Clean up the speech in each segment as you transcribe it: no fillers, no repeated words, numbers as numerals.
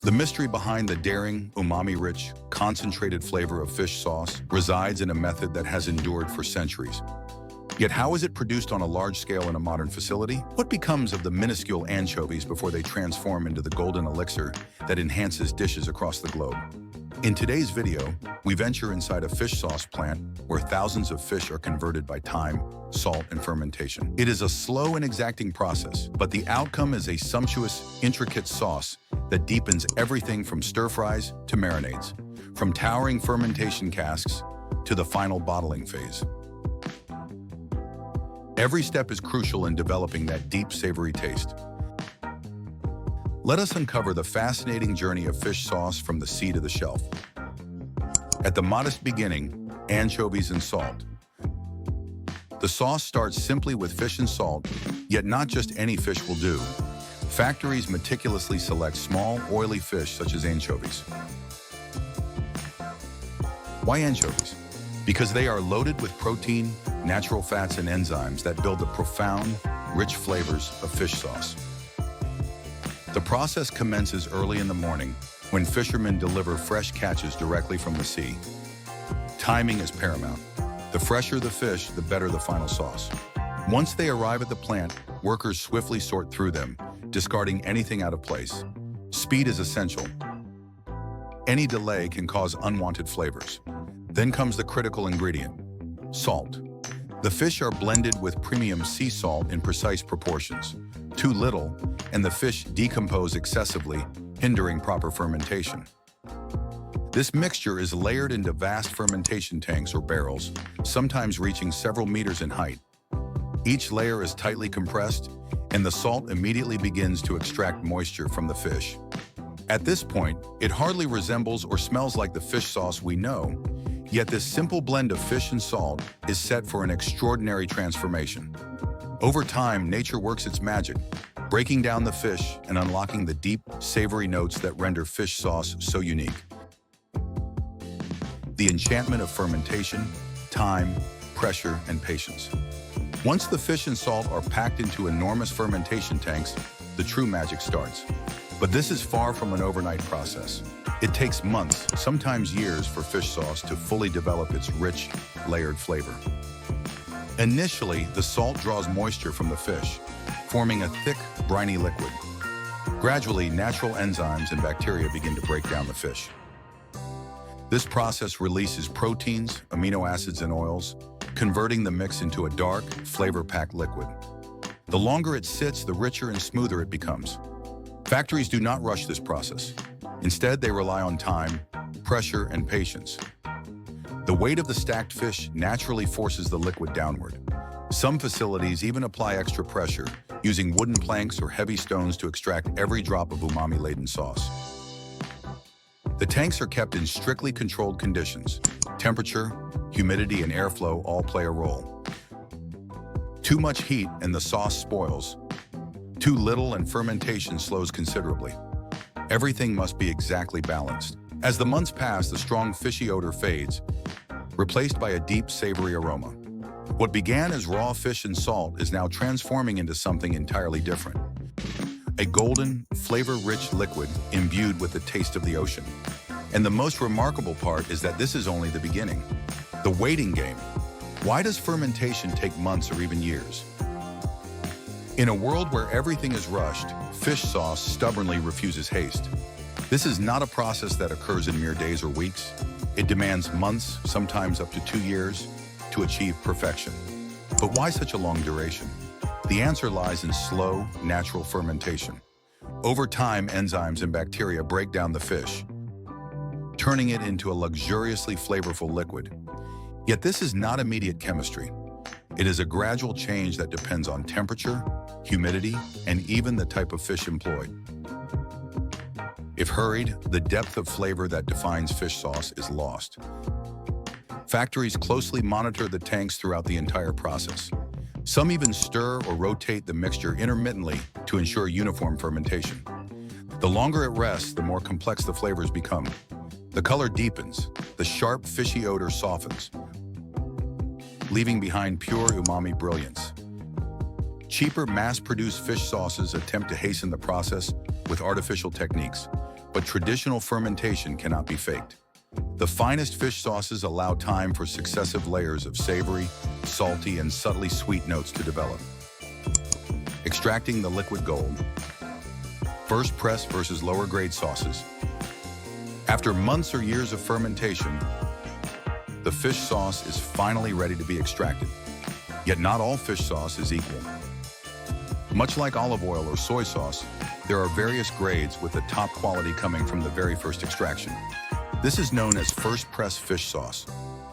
The mystery behind the daring, umami-rich, concentrated flavor of fish sauce resides in a method that has endured for centuries. Yet how is it produced on a large scale in a modern facility? What becomes of the minuscule anchovies before they transform into the golden elixir that enhances dishes across the globe? In today's video, we venture inside a fish sauce plant where thousands of fish are converted by time, salt, and fermentation. It is a slow and exacting process, but the outcome is a sumptuous, intricate sauce that deepens everything from stir-fries to marinades, from towering fermentation casks to the final bottling phase. Every step is crucial in developing that deep, savory taste. Let us uncover the fascinating journey of fish sauce from the sea to the shelf. At the modest beginning, anchovies and salt. The sauce starts simply with fish and salt, yet not just any fish will do. Factories meticulously select small, oily fish such as anchovies. Why anchovies? Because they are loaded with protein, natural fats, and enzymes that build the profound, rich flavors of fish sauce. The process commences early in the morning when fishermen deliver fresh catches directly from the sea. Timing is paramount. The fresher the fish, the better the final sauce. Once they arrive at the plant, workers swiftly sort through them, discarding anything out of place. Speed is essential. Any delay can cause unwanted flavors. Then comes the critical ingredient, salt. The fish are blended with premium sea salt in precise proportions. Too little, and the fish decompose excessively, hindering proper fermentation. This mixture is layered into vast fermentation tanks or barrels, sometimes reaching several meters in height. Each layer is tightly compressed, and the salt immediately begins to extract moisture from the fish. At this point, it hardly resembles or smells like the fish sauce we know, yet this simple blend of fish and salt is set for an extraordinary transformation. Over time, nature works its magic, breaking down the fish and unlocking the deep, savory notes that render fish sauce so unique. The enchantment of fermentation, time, pressure, and patience. Once the fish and salt are packed into enormous fermentation tanks, the true magic starts. But this is far from an overnight process. It takes months, sometimes years, for fish sauce to fully develop its rich, layered flavor. Initially, the salt draws moisture from the fish, forming a thick, briny liquid. Gradually, natural enzymes and bacteria begin to break down the fish. This process releases proteins, amino acids, and oils, converting the mix into a dark, flavor-packed liquid. The longer it sits, the richer and smoother it becomes. Factories do not rush this process. Instead, they rely on time, pressure, and patience. The weight of the stacked fish naturally forces the liquid downward. Some facilities even apply extra pressure, using wooden planks or heavy stones to extract every drop of umami-laden sauce. The tanks are kept in strictly controlled conditions. Temperature, humidity, and airflow all play a role. Too much heat and the sauce spoils. Too little and fermentation slows considerably. Everything must be exactly balanced. As the months pass, the strong fishy odor fades, replaced by a deep, savory aroma. What began as raw fish and salt is now transforming into something entirely different. A golden, flavor-rich liquid imbued with the taste of the ocean. And the most remarkable part is that this is only the beginning. The waiting game. Why does fermentation take months or even years? In a world where everything is rushed, fish sauce stubbornly refuses haste. This is not a process that occurs in mere days or weeks. It demands months, sometimes up to 2 years, to achieve perfection. But why such a long duration? The answer lies in slow, natural fermentation. Over time, enzymes and bacteria break down the fish, turning it into a luxuriously flavorful liquid. Yet this is not immediate chemistry. It is a gradual change that depends on temperature, humidity, and even the type of fish employed. If hurried, the depth of flavor that defines fish sauce is lost. Factories closely monitor the tanks throughout the entire process. Some even stir or rotate the mixture intermittently to ensure uniform fermentation. The longer it rests, the more complex the flavors become. The color deepens, the sharp, fishy odor softens, leaving behind pure umami brilliance. Cheaper, mass-produced fish sauces attempt to hasten the process with artificial techniques, but traditional fermentation cannot be faked. The finest fish sauces allow time for successive layers of savory, salty, and subtly sweet notes to develop. Extracting the liquid gold. First press versus lower grade sauces. After months or years of fermentation, the fish sauce is finally ready to be extracted. Yet not all fish sauce is equal. Much like olive oil or soy sauce, there are various grades with the top quality coming from the very first extraction. This is known as first press fish sauce,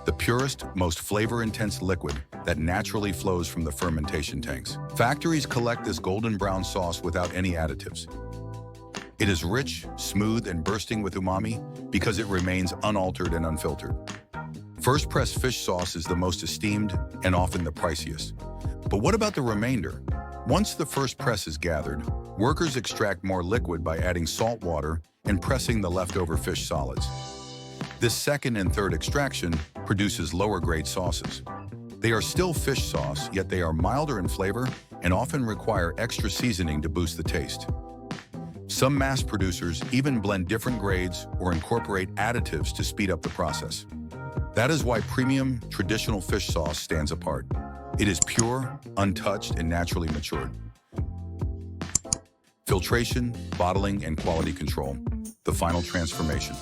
the purest, most flavor-intense liquid that naturally flows from the fermentation tanks. Factories collect this golden brown sauce without any additives. It is rich, smooth, and bursting with umami because it remains unaltered and unfiltered. First press fish sauce is the most esteemed and often the priciest. But what about the remainder? Once the first press is gathered, workers extract more liquid by adding salt water and pressing the leftover fish solids. This second and third extraction produces lower grade sauces. They are still fish sauce, yet they are milder in flavor and often require extra seasoning to boost the taste. Some mass producers even blend different grades or incorporate additives to speed up the process. That is why premium, traditional fish sauce stands apart. It is pure, untouched, and naturally matured. Filtration, bottling, and quality control. The final transformation.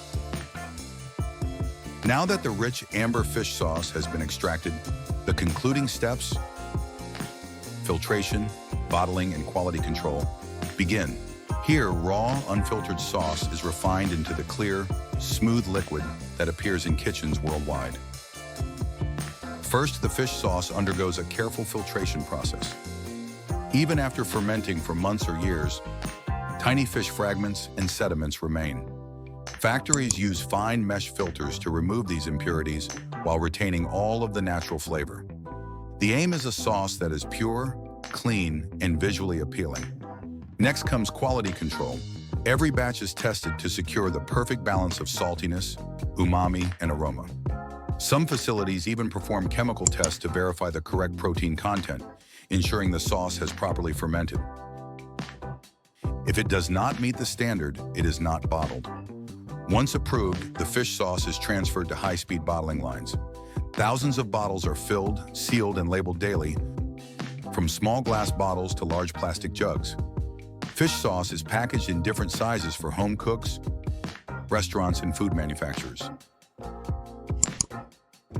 Now that the rich amber fish sauce has been extracted, the concluding steps, filtration, bottling, and quality control, begin. Here, raw, unfiltered sauce is refined into the clear, smooth liquid that appears in kitchens worldwide. First, the fish sauce undergoes a careful filtration process. Even after fermenting for months or years, tiny fish fragments and sediments remain. Factories use fine mesh filters to remove these impurities while retaining all of the natural flavor. The aim is a sauce that is pure, clean, and visually appealing. Next comes quality control. Every batch is tested to secure the perfect balance of saltiness, umami, and aroma. Some facilities even perform chemical tests to verify the correct protein content, ensuring the sauce has properly fermented. If it does not meet the standard, it is not bottled. Once approved, the fish sauce is transferred to high-speed bottling lines. Thousands of bottles are filled, sealed, and labeled daily, from small glass bottles to large plastic jugs. Fish sauce is packaged in different sizes for home cooks, restaurants, and food manufacturers.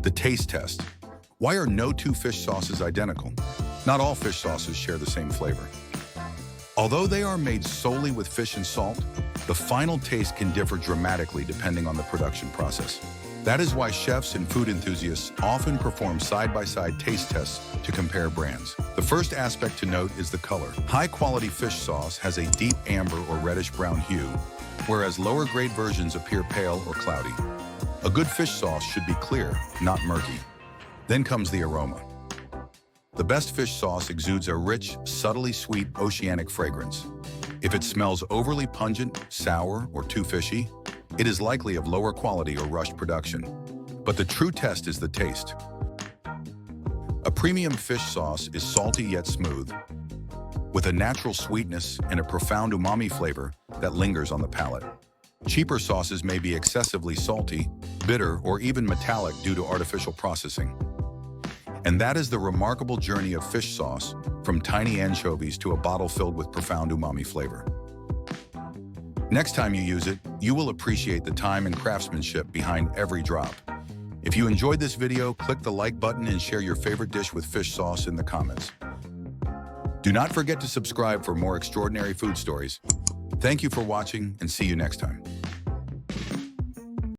The taste test. Why are no two fish sauces identical? Not all fish sauces share the same flavor. Although they are made solely with fish and salt, the final taste can differ dramatically depending on the production process. That is why chefs and food enthusiasts often perform side-by-side taste tests to compare brands. The first aspect to note is the color. High-quality fish sauce has a deep amber or reddish-brown hue, whereas lower-grade versions appear pale or cloudy. A good fish sauce should be clear, not murky. Then comes the aroma. The best fish sauce exudes a rich, subtly sweet oceanic fragrance. If it smells overly pungent, sour, or too fishy, it is likely of lower quality or rushed production. But the true test is the taste. A premium fish sauce is salty yet smooth, with a natural sweetness and a profound umami flavor that lingers on the palate. Cheaper sauces may be excessively salty, bitter, or even metallic due to artificial processing. And that is the remarkable journey of fish sauce, from tiny anchovies to a bottle filled with profound umami flavor. Next time you use it, you will appreciate the time and craftsmanship behind every drop. If you enjoyed this video, click the like button and share your favorite dish with fish sauce in the comments. Do not forget to subscribe for more extraordinary food stories. Thank you for watching, and see you next time.